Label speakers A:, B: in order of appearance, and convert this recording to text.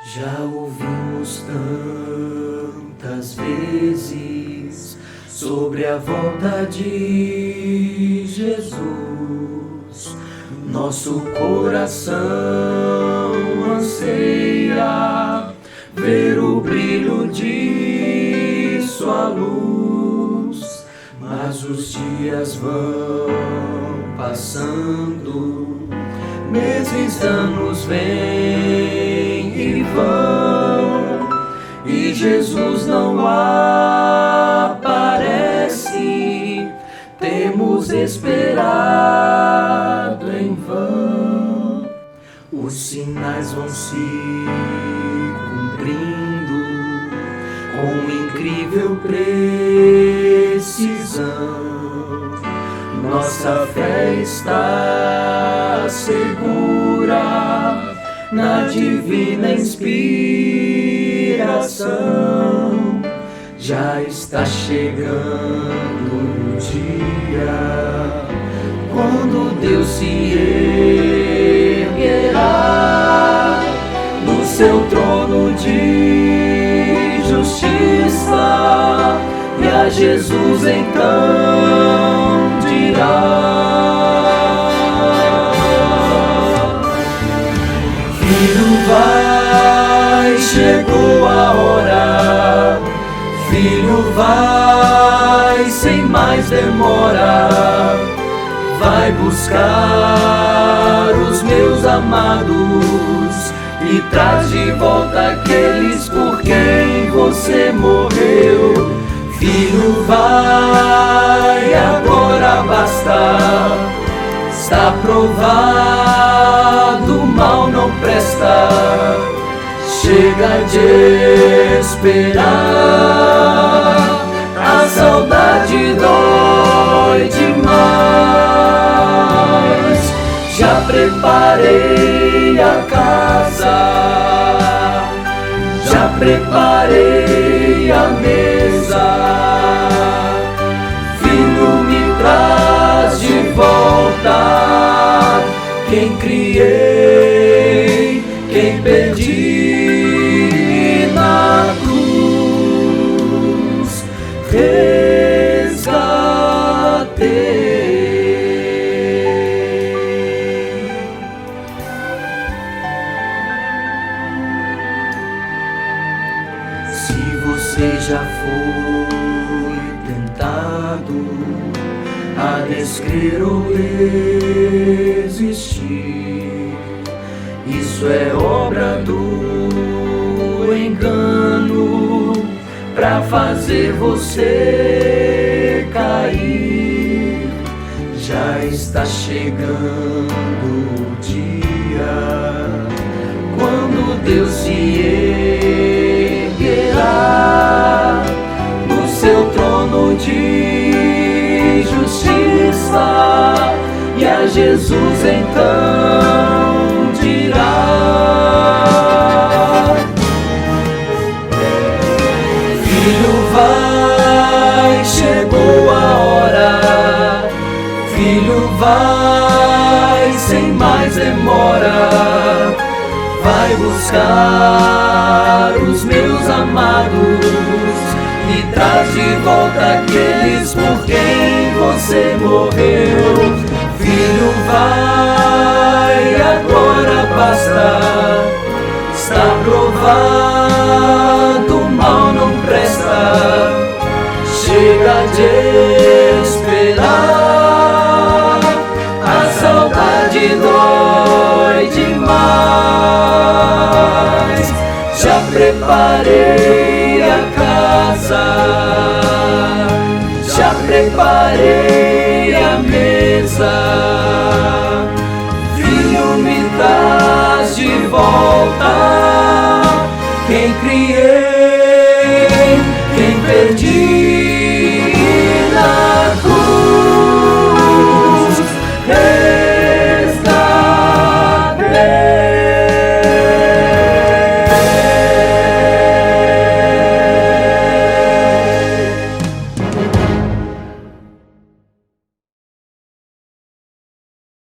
A: Já ouvimos tantas vezes sobre a volta de Jesus. Nosso coração anseia ver o brilho de sua luz, mas os dias vão passando, meses, anos vêm e vão, e Jesus não aparece. Temos esperado em vão. Os sinais vão se cumprindo com incrível precisão. Nossa fé está segura na divina inspiração. Já está chegando o dia quando Deus se erguerá no seu trono de justiça, e a Jesus então dirá: Filho, vai, chegou a hora. Filho, vai, sem mais demora. Vai buscar os meus amados e traz de volta aqueles por quem você morreu. Filho, vai, agora basta. Está provado, o mal não presta. Chega de esperar, a saudade dói demais. Já preparei a casa, já preparei a mesa. Filho, me traz de volta quem criei, quem perdi na cruz, resgatei. Se você já foi tentado a descrer ou desistir, isso é obra do engano pra fazer você cair. Já está chegando o dia quando Deus se erguerá no seu trono de justiça, e a Jesus então dirá: Filho, vai, chegou a hora. Filho, vai, sem mais demora. Vai buscar os meus amados e traz de volta aqueles por quem você morreu. Filho, vai, agora basta. Está provado, o mal não presta. Chega de esperar, a saudade dói demais. Já preparei a casa, já preparei a mesa. Filho, me traz de volta. 'Quem criei, quem perdi na cruz, resgatei.